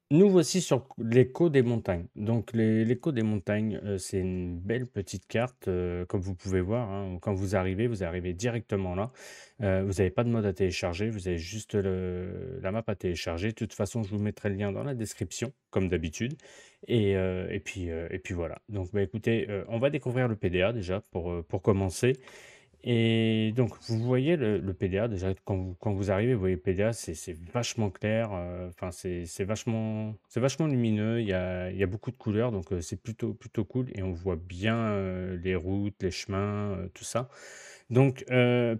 Nous voici sur l'écho des montagnes. Donc l'écho des montagnes, c'est une belle petite carte, comme vous pouvez voir, hein. Quand vous arrivez directement là. Vous n'avez pas de mode à télécharger, vous avez juste la map à télécharger. De toute façon, je vous mettrai le lien dans la description, comme d'habitude. Et puis voilà. Donc bah, écoutez, on va découvrir le PDA déjà pour commencer. Et donc, vous voyez le PDA, déjà, quand vous arrivez, vous voyez le PDA, c'est vachement clair, enfin, c'est vachement lumineux, il y a beaucoup de couleurs, donc c'est plutôt cool et on voit bien les routes, les chemins, tout ça. Donc,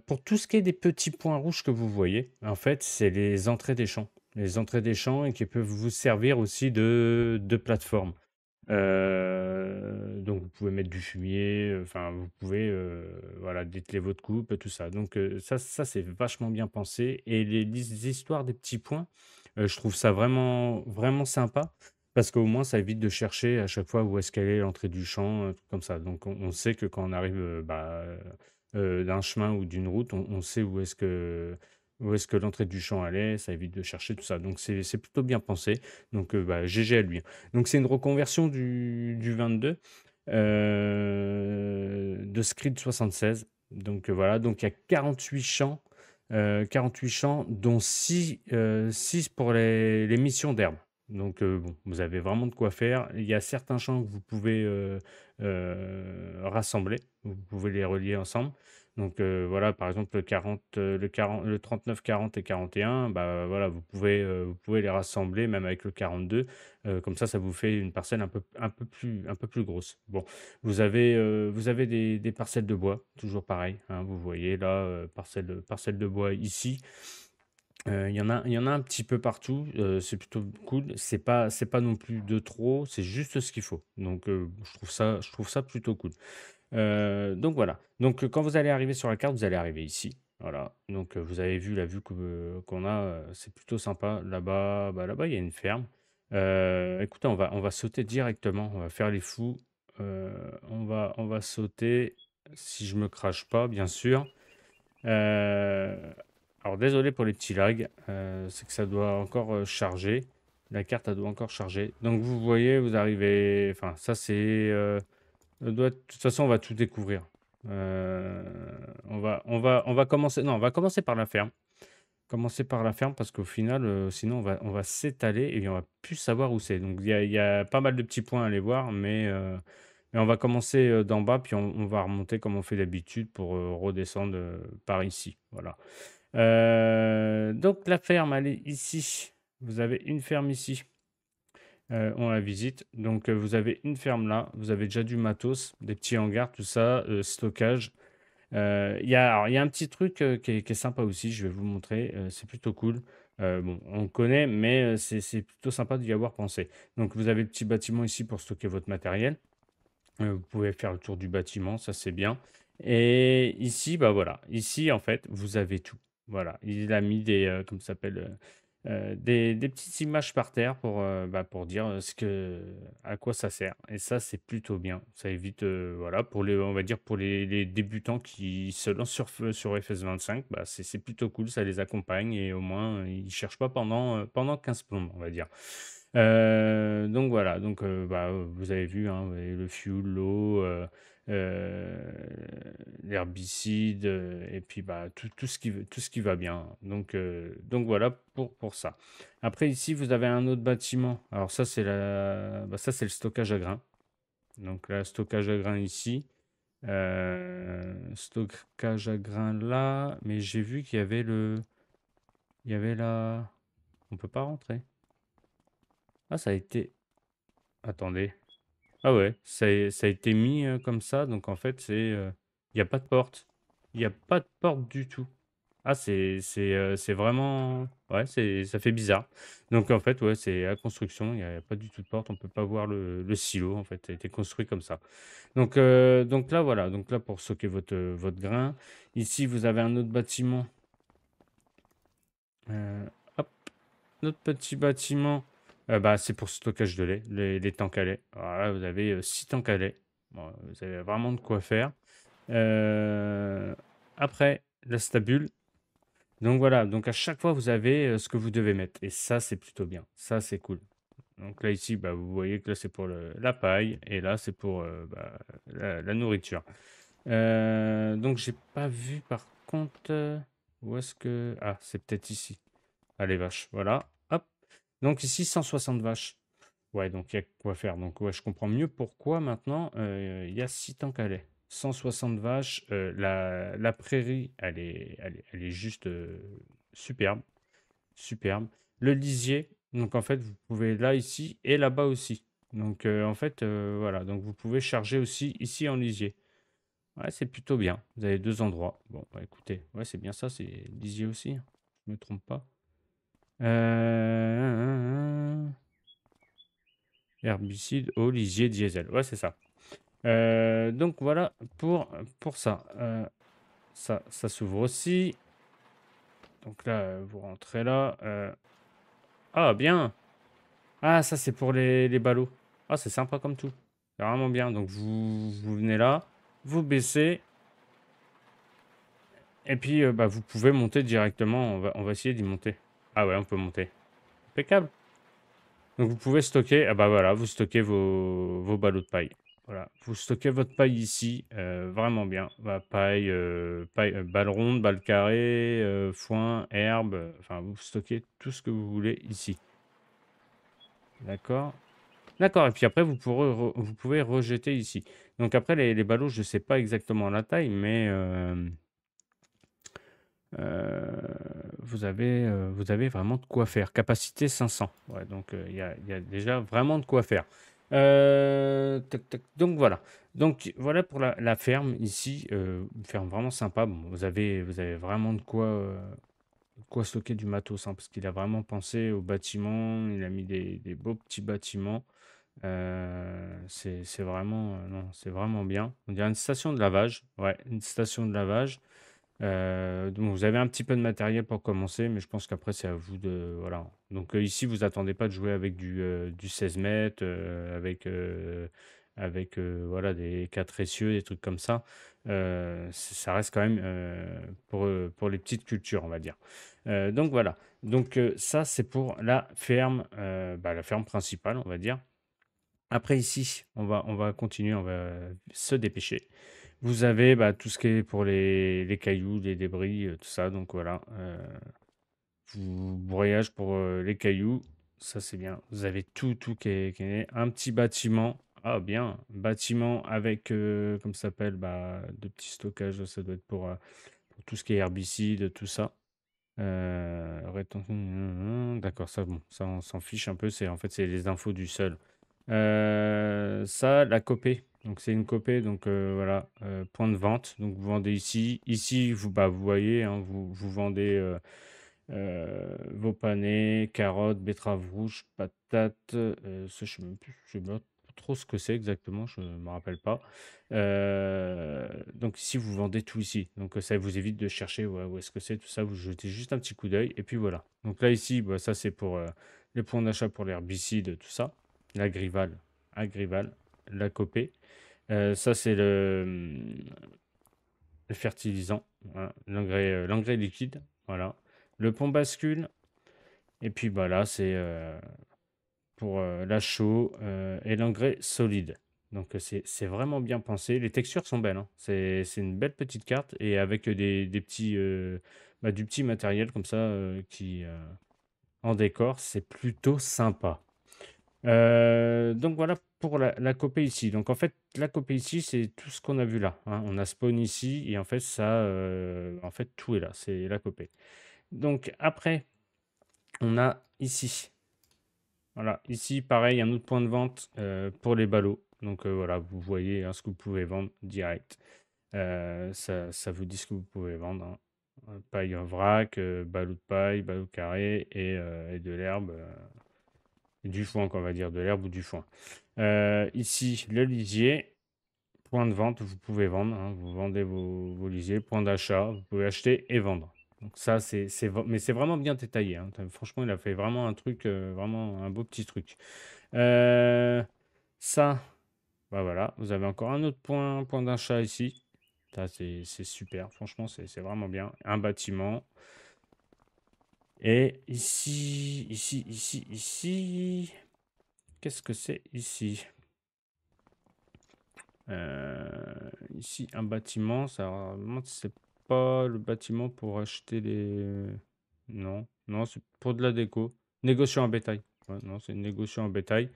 pour tout ce qui est des petits points rouges que vous voyez, en fait, c'est les entrées des champs. Les entrées des champs et qui peuvent vous servir aussi de plateforme. Donc vous pouvez mettre du fumier, enfin vous pouvez, voilà, dételer votre coupe, tout ça. Donc ça c'est vachement bien pensé et les histoires des petits points, je trouve ça vraiment sympa parce qu'au moins ça évite de chercher à chaque fois où est-ce qu'elle est l'entrée du champ, un truc comme ça. Donc on sait que quand on arrive, d'un chemin ou d'une route, on sait où est-ce que l'entrée du champ elle est, ça évite de chercher tout ça. Donc c'est plutôt bien pensé. Donc bah, GG à lui. Donc c'est une reconversion du 22, de Screed 76. Donc voilà, donc il y a 48 champs, dont 6 pour les missions d'herbe. Donc bon, vous avez vraiment de quoi faire. Il y a certains champs que vous pouvez rassembler, vous pouvez les relier ensemble. Donc voilà, par exemple le 39, 40 et 41, bah voilà, vous pouvez les rassembler même avec le 42. Comme ça vous fait une parcelle un peu plus grosse. Bon, vous avez des parcelles de bois, toujours pareil, hein, vous voyez là, parcelle de bois ici. Il y en a un petit peu partout, c'est plutôt cool. C'est pas non plus de trop, c'est juste ce qu'il faut. Donc je trouve ça plutôt cool. Donc voilà. Donc quand vous allez arriver sur la carte, vous allez arriver ici. Voilà. Donc vous avez vu la vue qu'on a, c'est plutôt sympa. Là-bas, bah, là-bas, il y a une ferme. Écoutez, on va sauter directement. On va faire les fous. On va sauter. Si je me crache pas, bien sûr. Euh, alors désolé pour les petits lags. C'est que ça doit encore charger. La carte, elle doit encore charger. Donc vous voyez, vous arrivez. Enfin, ça c'est. De toute façon, on va tout découvrir. Euh, on va commencer. Non, on va commencer par la ferme. Commencer par la ferme parce qu'au final, sinon, on va s'étaler et on va plus savoir où c'est. Donc, il y a pas mal de petits points à aller voir, mais on va commencer d'en bas, puis on va remonter comme on fait d'habitude pour redescendre par ici. Voilà. Donc, la ferme, elle est ici. Vous avez une ferme ici. On la visite. Donc, vous avez une ferme là, vous avez déjà du matos, des petits hangars, tout ça, stockage. Il y a un petit truc qui est sympa aussi, je vais vous montrer, c'est plutôt cool. Bon, on connaît, mais c'est plutôt sympa d'y avoir pensé. Donc, vous avez le petit bâtiment ici pour stocker votre matériel. Vous pouvez faire le tour du bâtiment, ça c'est bien. Et ici, bah voilà, ici en fait, vous avez tout. Voilà, il a mis comment ça s'appelle, des petites images par terre pour dire à quoi ça sert. Et ça, c'est plutôt bien. Ça évite, voilà, on va dire pour les débutants qui se lancent sur FS25, bah, c'est plutôt cool, ça les accompagne et au moins, ils cherchent pas pendant 15 plombes, on va dire. Donc voilà, donc bah, vous avez vu, hein, vous avez le fuel, l'eau, heu, l'herbicide, et puis, bah, tout ce qui va bien. Donc voilà pour ça. Après ici, vous avez un autre bâtiment. Alors ça, ça, c'est le stockage à grains. Donc là, stockage à grains ici, stockage à grains là, mais j'ai vu qu'il y avait il y avait la on peut pas rentrer. Ah, ça a été attendez. Ah ouais, ça a été mis, comme ça, donc en fait, il y a pas de porte. Il y a pas de porte du tout. Ah c'est vraiment ouais, c'est ça fait bizarre. Donc en fait, ouais, c'est à construction, il y a pas du tout de porte, on peut pas voir le silo, en fait, ça a été construit comme ça. Donc là, voilà, donc là, pour stocker votre grain. Ici, vous avez un autre bâtiment, hop, notre petit bâtiment, bah, c'est pour stockage de lait, les tanks à lait. Voilà, vous avez 6 tanks à lait. Bon, vous avez vraiment de quoi faire. Euh, Après, la stabule. Donc voilà, donc à chaque fois, vous avez ce que vous devez mettre. Et ça, c'est plutôt bien. Ça, c'est cool. Donc là, ici, bah, vous voyez que là, c'est pour la paille et là, c'est pour bah, la nourriture. Donc, j'ai pas vu par contre. Où est-ce que. Ah, c'est peut-être ici. Ah, les vaches. Voilà. Hop. Donc, ici, 160 vaches. Ouais, donc il y a quoi faire. Donc, ouais, je comprends mieux pourquoi maintenant il y a 6 temps qu'elle est. 160 vaches. La prairie, elle est juste superbe. Superbe. Le lisier, donc en fait, vous pouvez là, ici et là-bas aussi. Donc en fait, voilà. Donc vous pouvez charger aussi ici en lisier. Ouais, c'est plutôt bien. Vous avez deux endroits. Bon, bah, écoutez, ouais, c'est bien ça, c'est lisier aussi, hein. Je me trompe pas. Herbicide au lisier diesel. Ouais, c'est ça. Donc voilà pour ça. Ça s'ouvre aussi. Donc là, vous rentrez là. Ah, bien. Ah, ça, c'est pour les ballots. Ah, c'est sympa comme tout. C'est vraiment bien. Donc, vous venez là, vous baissez, et puis bah, vous pouvez monter directement. On va essayer d'y monter. Ah ouais, on peut monter. Impeccable. Donc, vous pouvez stocker. Ah bah voilà, vous stockez vos ballots de paille. Voilà, vous stockez votre paille ici, vraiment bien. Bah, paille, balle ronde, balle carrée, foin, herbe. Enfin, vous stockez tout ce que vous voulez ici. D'accord? D'accord, et puis après, vous pouvez rejeter ici. Donc après, les ballots, je ne sais pas exactement la taille, mais euh, vous avez vraiment de quoi faire. Capacité 500. Ouais, donc il y a déjà vraiment de quoi faire. Tac, tac, donc voilà. Donc voilà pour la ferme ici. Une ferme vraiment sympa. Bon, vous avez vraiment de quoi stocker du matos, hein, parce qu'il a vraiment pensé aux bâtiments. Il a mis des beaux petits bâtiments. C'est vraiment, non, c'est vraiment bien. On dirait une station de lavage. Ouais, une station de lavage. Donc vous avez un petit peu de matériel pour commencer, mais je pense qu'après c'est à vous de voilà. Donc ici vous attendez pas de jouer avec du 16 mètres, avec voilà des 4 essieux, des trucs comme ça. Ça reste quand même pour les petites cultures, on va dire. Donc voilà. Donc ça c'est pour la ferme, bah, la ferme principale, on va dire. Après ici, on va continuer, on va se dépêcher. Vous avez bah, tout ce qui est pour les cailloux, les débris, tout ça. Donc voilà, vous broyage pour les cailloux, ça c'est bien. Vous avez tout qui est un petit bâtiment. Ah bien, bâtiment avec, comme ça s'appelle, bah, de petits stockages, ça doit être pour tout ce qui est herbicide, tout ça. D'accord, ça, bon, ça on s'en fiche un peu, c'est en fait c'est les infos du seul. Ça, la copée. Donc c'est une copée, donc voilà, point de vente. Donc vous vendez ici. Ici, bah, vous voyez, hein, vous vendez vos panais, carottes, betteraves rouges, patates. Ça, je sais même pas trop ce que c'est exactement, je ne me rappelle pas. Donc ici, vous vendez tout ici. Donc ça vous évite de chercher ouais, où est-ce que c'est, tout ça. Vous jetez juste un petit coup d'œil et puis voilà. Donc là, ici, bah, ça c'est pour les points d'achat pour l'herbicide, tout ça. L'agrival, agrival, la copée. Ça, c'est le fertilisant, voilà. L'engrais liquide, voilà. Le pont bascule, et puis bah là, c'est pour la chaux et l'engrais solide. Donc c'est vraiment bien pensé. Les textures sont belles, hein. C'est une belle petite carte, et avec des petits, bah, du petit matériel comme ça qui en décor, c'est plutôt sympa. Donc voilà pour la copée ici. Donc en fait, la copée ici, c'est tout ce qu'on a vu là, hein. On a spawn ici et en fait ça, en fait tout est là, c'est la copée. Donc après, on a ici, voilà, ici pareil, un autre point de vente pour les ballots. Donc voilà, vous voyez hein, ce que vous pouvez vendre direct. Ça vous dit ce que vous pouvez vendre, hein. Paille en vrac, ballot de paille, ballot carré et de l'herbe, du foin, qu'on va dire, de l'herbe ou du foin. Ici, le lisier, point de vente, vous pouvez vendre, hein, vous vendez vos lisiers, point d'achat, vous pouvez acheter et vendre. Donc ça, mais c'est vraiment bien détaillé, hein. Franchement, il a fait vraiment un truc, vraiment un beau petit truc. Euh, Ça, bah voilà, vous avez encore un autre point d'achat ici. Ça, c'est super, franchement, c'est vraiment bien. Un bâtiment. Et ici. Qu'est-ce que c'est ici? Ici, un bâtiment, ça remonte, c'est pas le bâtiment pour acheter les... Non, non, c'est pour de la déco. Négociant en bétail. Ouais, non, c'est négociant en bétail.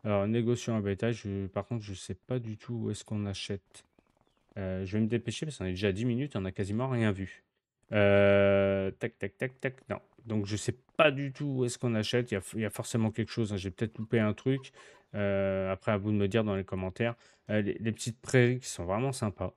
Alors, négociant en bétail, par contre, je sais pas du tout où est-ce qu'on achète. Je vais me dépêcher parce qu'on est déjà à 10 minutes, on a quasiment rien vu. Tac, tac, tac, tac. Non. Donc, je sais pas du tout où est-ce qu'on achète. Il y a forcément quelque chose, hein. J'ai peut-être loupé un truc. Après, à vous de me dire dans les commentaires. Les petites prairies qui sont vraiment sympas.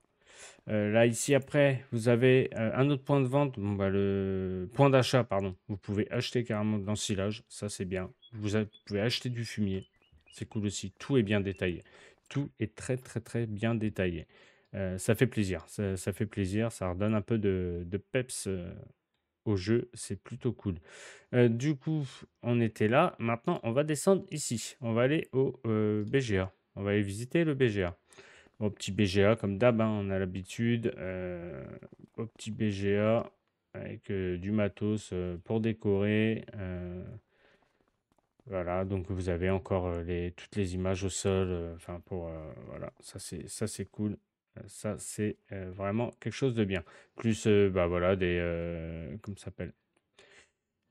Là, ici, après, vous avez un autre point de vente. Bon, bah, le point d'achat, pardon. Vous pouvez acheter carrément de l'ensilage. Ça, c'est bien. Vous pouvez acheter du fumier. C'est cool aussi. Tout est bien détaillé. Tout est très, très, très bien détaillé. Ça fait plaisir. Ça fait plaisir. Ça redonne un peu de peps au jeu. C'est plutôt cool. Du coup, on était là. Maintenant, on va descendre ici. On va aller au BGA. On va aller visiter le BGA. Au petit BGA, comme d'hab, hein, on a l'habitude. Au petit BGA, avec du matos pour décorer. Voilà, donc vous avez encore toutes les images au sol. Enfin, voilà, ça c'est cool. Ça, c'est vraiment quelque chose de bien. Plus, bah voilà, comment ça s'appelle?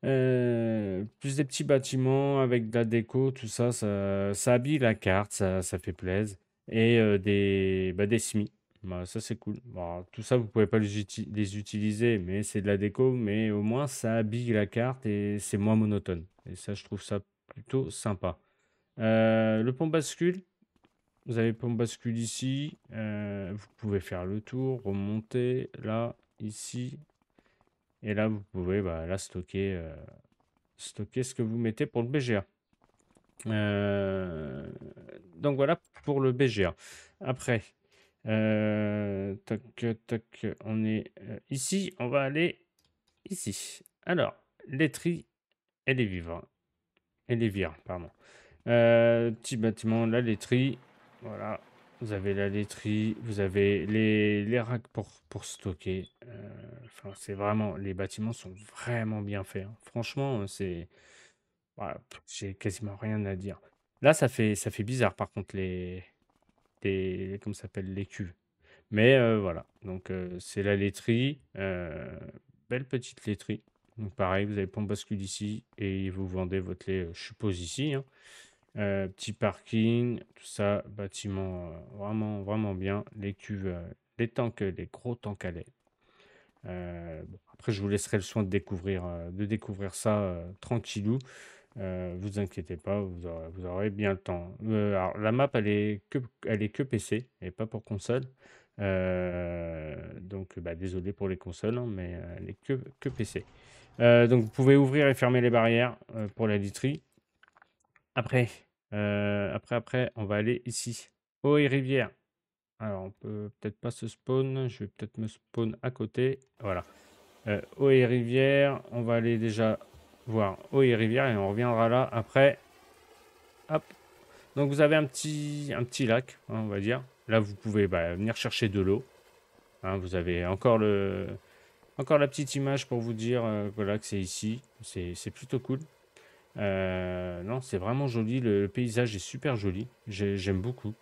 Plus des petits bâtiments avec de la déco, tout ça, ça habille la carte, ça fait plaisir. Et des semis. Bah, ça, c'est cool. Bon, tout ça, vous pouvez pas les utiliser, mais c'est de la déco, mais au moins, ça habille la carte et c'est moins monotone. Et ça, je trouve ça plutôt sympa. Le pont bascule, vous avez le pont bascule ici. Vous pouvez faire le tour, remonter là, ici. Et là, vous pouvez bah, là, stocker ce que vous mettez pour le BGA. Donc voilà pour le BGA. Après, tac, tac, on est ici, on va aller ici. Alors, laiterie et les vivres. Et les vires, pardon. Petit bâtiment, la laiterie. Voilà. Vous avez la laiterie, vous avez les racks pour stocker. Enfin, c'est vraiment, les bâtiments sont vraiment bien faits, hein. Franchement, c'est, voilà, j'ai quasiment rien à dire. Là, ça fait bizarre, par contre, comment ça s'appelle, les cuves. Mais voilà, donc c'est la laiterie, belle petite laiterie. Donc pareil, vous avez pompe bascule ici et vous vendez votre lait, je suppose ici, hein. Petit parking, tout ça, bâtiment vraiment, vraiment bien. Les cuves, les tanks, les gros tanks à lait. Bon, après, je vous laisserai le soin de découvrir ça tranquillou. Vous inquiétez pas, vous aurez bien le temps. Alors, la map, elle est que PC, et pas pour console. Donc, bah, désolé pour les consoles, hein, mais elle est que PC. Donc, vous pouvez ouvrir et fermer les barrières pour la literie. Après, on va aller ici. Eau et rivière. Alors, on peut peut-être pas se spawn. Je vais peut-être me spawn à côté. Voilà. Eau et rivière. On va aller déjà voir eau et rivière et on reviendra là après. Hop. Donc, vous avez un petit lac, hein, on va dire. Là, vous pouvez bah, venir chercher de l'eau, hein. Vous avez encore la petite image pour vous dire voilà, que c'est ici. C'est plutôt cool. Non, c'est vraiment joli. Le paysage est super joli. J'aime beaucoup.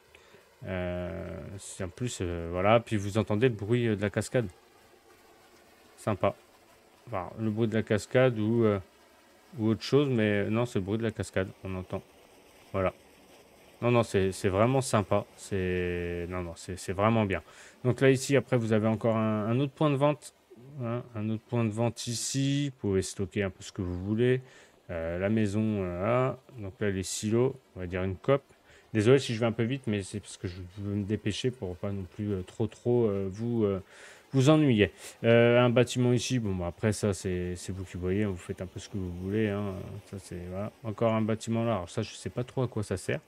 En plus, voilà. Puis vous entendez le bruit de la cascade. Sympa. Enfin, le bruit de la cascade ou autre chose, mais non, c'est le bruit de la cascade. On entend. Voilà. Non, non, c'est vraiment sympa. Non, non, c'est vraiment bien. Donc là, ici, après, vous avez encore un autre point de vente, hein, un autre point de vente ici. Vous pouvez stocker un peu ce que vous voulez. La maison, là. Donc là, les silos, on va dire une cope. Désolé si je vais un peu vite, mais c'est parce que je veux me dépêcher pour pas non plus trop vous ennuyer. Un bâtiment ici, bon, bah, après ça, c'est vous qui voyez, hein, vous faites un peu ce que vous voulez, hein. Ça, c'est voilà. Encore un bâtiment là. Alors ça, je sais pas trop à quoi ça sert.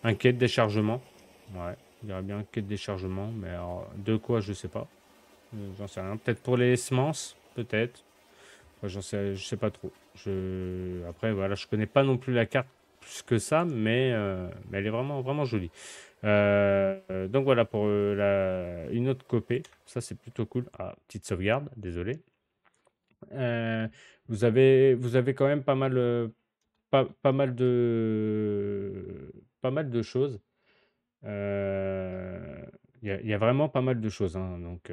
Un quai de déchargement. Ouais, il y aurait bien un quai de déchargement, mais alors, de quoi, je sais pas. J'en sais rien. Peut-être pour les semences, peut-être. Enfin, je sais pas trop. Après, voilà, je connais pas non plus la carte plus que ça, mais elle est vraiment, vraiment jolie. Donc voilà pour une autre copée. Ça, c'est plutôt cool. Ah, petite sauvegarde, désolé. Euh, vous avez quand même pas mal. pas mal de choses. Il y a vraiment pas mal de choses, hein, donc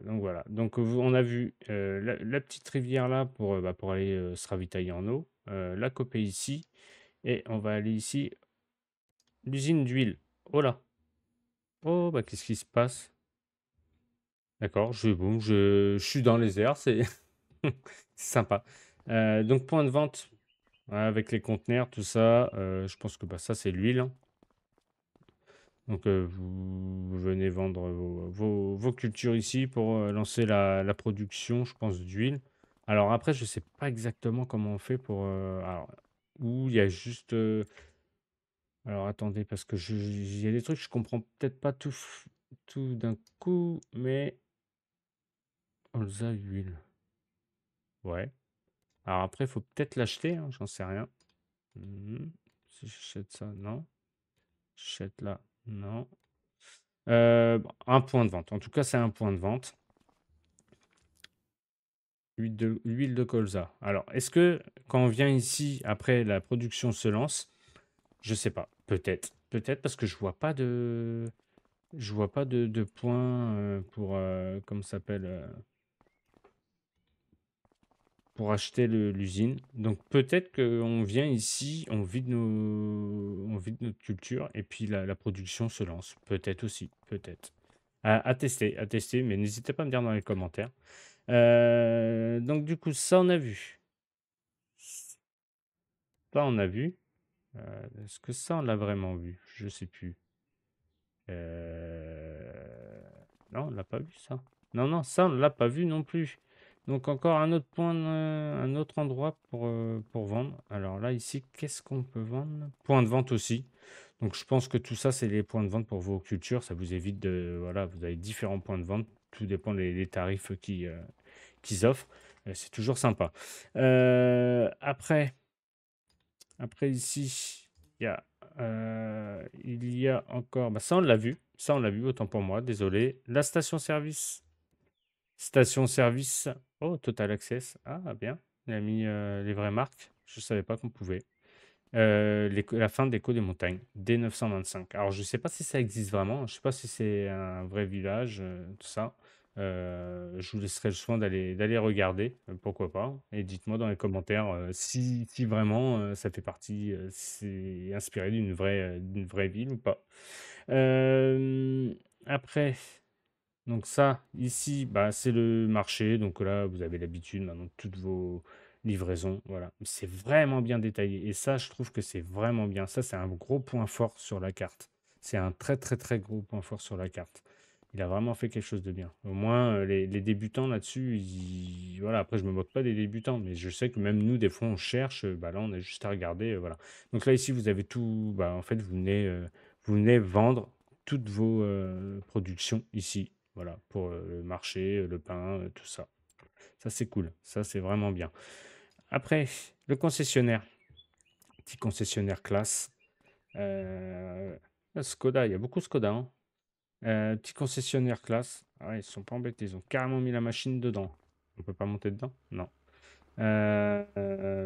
voilà. Donc on a vu, la petite rivière là pour aller, se ravitailler en eau, la Copé ici et on va aller ici, l'usine d'huile. Oh là! Oh bah, qu'est-ce qui se passe? D'accord, je suis dans les airs, c'est c'est sympa. Donc point de vente, avec les conteneurs, tout ça, je pense que, bah, ça, c'est l'huile, hein. Donc vous venez vendre vos cultures ici pour, lancer la production, je pense, d'huile. Alors après, je sais pas exactement comment on fait pour, alors ou il y a juste, alors attendez parce que je il y a des trucs, je comprends peut-être pas tout d'un coup, mais colza huile, ouais. Alors après, il faut peut-être l'acheter, hein, j'en sais rien. Mmh. Si j'achète ça, non. J'achète là, non. Bon, un point de vente. En tout cas, c'est un point de vente. L'huile de colza. Alors, est-ce que quand on vient ici, après la production se lance, je sais pas, peut-être. Peut-être parce que je vois pas de points pour, comment ça s'appelle, pour acheter l'usine. Donc peut-être qu'on vient ici, on vide notre culture et puis la production se lance. Peut-être aussi, peut-être. À tester, mais n'hésitez pas à me dire dans les commentaires. Donc du coup, ça on a vu. Ça on a vu. Est-ce que ça on l'a vraiment vu? Je sais plus. Non, on l'a pas vu ça. Non, non, ça on l'a pas vu non plus. Donc encore un autre point, un autre endroit pour vendre. Alors là ici, qu'est-ce qu'on peut vendre? Point de vente aussi. Donc je pense que tout ça c'est les points de vente pour vos cultures. Ça vous évite de voilà, vous avez différents points de vente. Tout dépend des tarifs qu'ils offrent. C'est toujours sympa. Après ici, il y a encore, bah, ça on l'a vu, autant pour moi, désolé. La station-service, oh, Total Access, ah bien, il a mis les vraies marques, je savais pas qu'on pouvait. La fin d'écho des montagnes, D925. Alors, je sais pas si ça existe vraiment, je sais pas si c'est un vrai village, tout ça. Je vous laisserai le soin d'aller regarder, pourquoi pas. Et dites-moi dans les commentaires si vraiment ça fait partie, c'est inspiré d'une vraie ville ou pas. Euh, Après, donc ça, ici, bah, c'est le marché. Donc là, vous avez l'habitude maintenant de toutes vos livraisons. Voilà. C'est vraiment bien détaillé. Et ça, je trouve que c'est vraiment bien. Ça, c'est un gros point fort sur la carte. C'est un très, très, très gros point fort sur la carte. Il a vraiment fait quelque chose de bien. Au moins, les débutants là-dessus, voilà. Après, je me moque pas des débutants, mais je sais que même nous, des fois, on cherche. Bah, là, on a juste à regarder. Voilà. Donc là, ici, vous avez tout. Bah, en fait, vous venez vendre toutes vos productions ici. Voilà, pour le marché, le pain, tout ça. Ça, c'est cool. Ça, c'est vraiment bien. Après, le concessionnaire. Petit concessionnaire classe. Skoda, il y a beaucoup Skoda, hein. Petit concessionnaire classe. Ah ouais, ils sont pas embêtés. Ils ont carrément mis la machine dedans. On peut pas monter dedans? Non.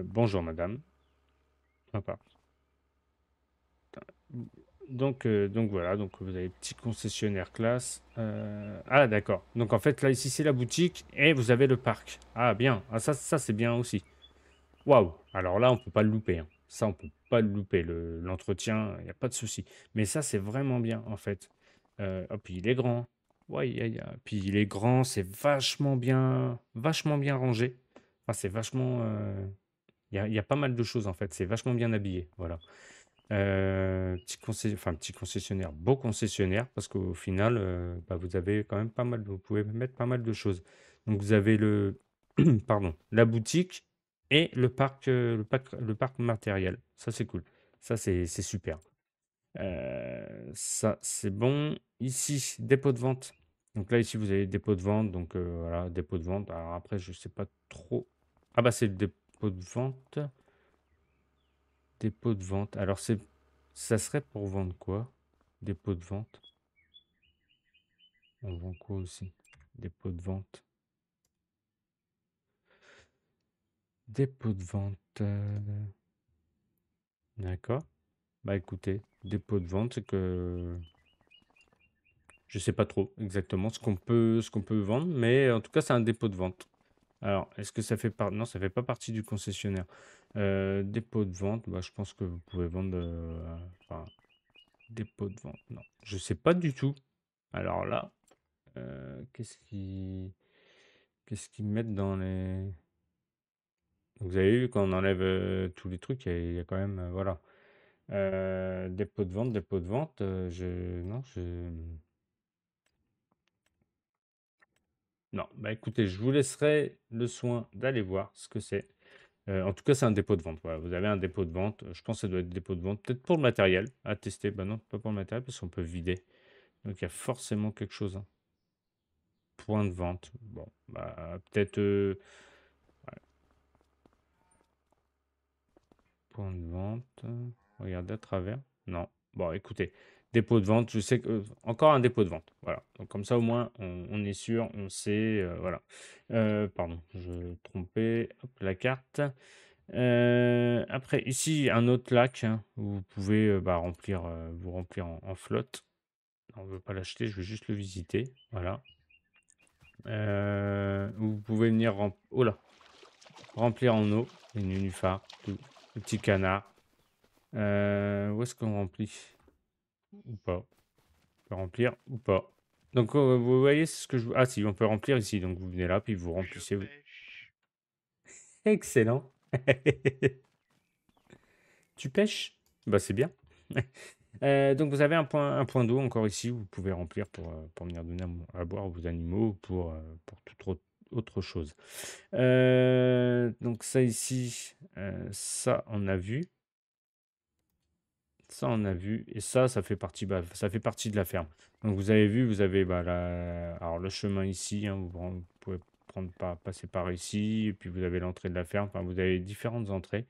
Bonjour, madame. Sympa. Donc voilà, donc vous avez petit concessionnaire classe. Ah d'accord. Donc en fait là ici c'est la boutique et vous avez le parc. Ah bien. Ah ça c'est bien aussi. Waouh. Alors là on peut pas le louper, hein. Ça on peut pas le louper. L'entretien, il n'y a pas de souci. Mais ça c'est vraiment bien en fait. Oh, puis il est grand. Ouais, puis il est grand, c'est vachement bien rangé. Enfin c'est vachement. Il y a pas mal de choses en fait. C'est vachement bien habillé. Voilà. Petit concessionnaire, beau concessionnaire, parce qu'au final, bah, vous avez quand même pas mal, vous pouvez mettre pas mal de choses. Donc vous avez pardon, la boutique et le parc matériel. Ça c'est cool. Ça c'est super. Ça c'est bon. Ici, dépôt de vente. Donc là ici vous avez dépôt de vente. Donc voilà, dépôt de vente. Alors après je sais pas trop. Ah bah c'est le dépôt de vente. Dépôt de vente. Alors, ça serait pour vendre quoi? Dépôt de vente. On vend quoi aussi? Dépôt de vente. Dépôt de vente. D'accord. Bah, écoutez, dépôt de vente, c'est que je sais pas trop exactement ce qu'on peut vendre, mais en tout cas, c'est un dépôt de vente. Alors, est-ce que ça fait par non, ça fait pas partie du concessionnaire. Dépôt de vente, bah, je pense que vous pouvez vendre, enfin, dépôt de vente, non, je sais pas du tout. Alors là, qu'est-ce qu'ils mettent dans les vous avez vu quand on enlève, tous les trucs, il y a quand même, voilà. Dépôt de vente, je non, non, bah, écoutez, je vous laisserai le soin d'aller voir ce que c'est. En tout cas, c'est un dépôt de vente, voilà, vous avez un dépôt de vente, je pense que ça doit être dépôt de vente, peut-être pour le matériel à tester. Bah, non, pas pour le matériel parce qu'on peut vider, donc il y a forcément quelque chose, hein. Point de vente, bon, bah, peut-être, point de vente, regardez à travers, non. Bon, écoutez, dépôt de vente, je sais que encore un dépôt de vente, voilà, donc comme ça, au moins, on est sûr, on sait, voilà. Pardon, je trompais, hop, la carte. Après ici, un autre lac, hein, où vous pouvez, bah, vous remplir en flotte. On ne veut pas l'acheter, je veux juste le visiter, voilà. Où vous pouvez venir oh là! Remplir en eau, les nénuphars, tout, les petits canards. Où est-ce qu'on remplit? Ou pas? On peut remplir ou pas? Donc, vous voyez, c'est ce que je ah si, on peut remplir ici, donc vous venez là, puis vous Je remplissez. pêche. Excellent! Tu pêches? Bah, c'est bien. Donc vous avez un point d'eau encore ici, où vous pouvez remplir pour venir donner à boire aux animaux ou pour toute autre chose. Donc ça ici, ça on a vu, ça on a vu et ça fait partie, bah, ça fait partie de la ferme. Donc vous avez vu, vous avez, bah, alors le chemin ici, hein, vous pouvez passer par ici et puis vous avez l'entrée de la ferme, enfin vous avez différentes entrées.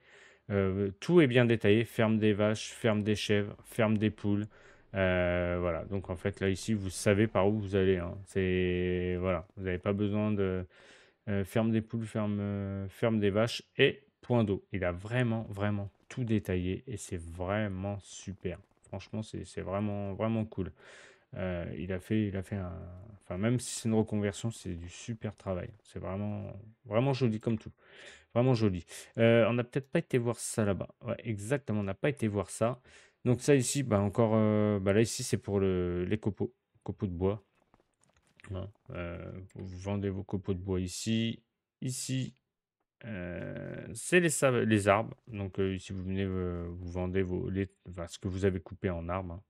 Tout est bien détaillé, ferme des vaches, ferme des chèvres, ferme des poules. Voilà, donc en fait là ici vous savez par où vous allez, hein. C'est voilà, vous n'avez pas besoin de ferme des poules, ferme des vaches et point d'eau. Il a vraiment, vraiment tout détaillé et c'est vraiment super. Franchement, c'est vraiment, vraiment cool. Il a fait enfin, même si c'est une reconversion, c'est du super travail. C'est vraiment, vraiment joli comme tout. Vraiment joli. On n'a peut-être pas été voir ça là-bas. Ouais, exactement, on n'a pas été voir ça. Donc ça ici, bah encore, bah là ici c'est pour les copeaux de bois, hein. Vous vendez vos copeaux de bois ici. Ici, c'est les arbres. Donc ici vous venez, vous vendez enfin, ce que vous avez coupé en arbre, hein,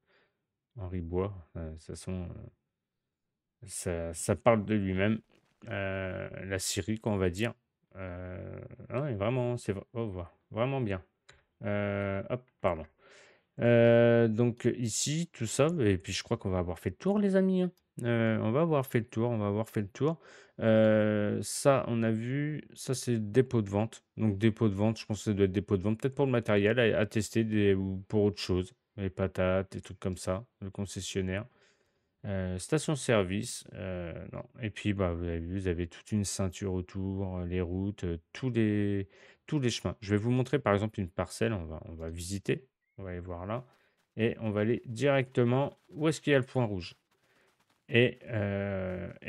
en ribois. De toute façon, ça parle de lui-même. La scierie, quoi, on va dire. Ouais, vraiment, vraiment bien. Hop, pardon. Donc ici, tout ça, et puis je crois qu'on va avoir fait le tour, les amis, hein. On va avoir fait le tour, on va avoir fait le tour. Ça, on a vu, ça c'est dépôt de vente. Donc dépôt de vente, je pense que ça doit être dépôt de vente, peut-être pour le matériel à tester ou pour autre chose. Les patates, des trucs comme ça, le concessionnaire. Station-service, non. Et puis, bah, vous avez vu, vous avez toute une ceinture autour, les routes, tous les chemins. Je vais vous montrer par exemple une parcelle, on va visiter, on va aller voir là, et on va aller directement où est-ce qu'il y a le point rouge. Et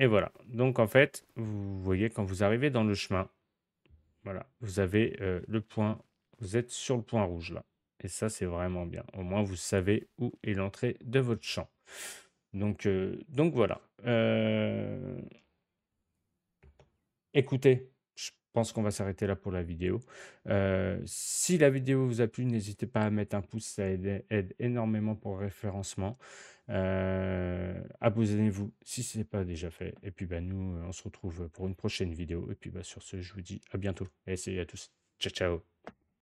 voilà. Donc en fait, vous voyez, quand vous arrivez dans le chemin, voilà, vous avez le point, vous êtes sur le point rouge là. Et ça, c'est vraiment bien. Au moins, vous savez où est l'entrée de votre champ. Donc voilà. Écoutez, je pense qu'on va s'arrêter là pour la vidéo. Si la vidéo vous a plu, n'hésitez pas à mettre un pouce, ça aide énormément pour le référencement. Abonnez-vous si ce n'est pas déjà fait. Et puis bah, nous, on se retrouve pour une prochaine vidéo. Et puis bah, sur ce, je vous dis à bientôt. Et salut à tous. Ciao, ciao.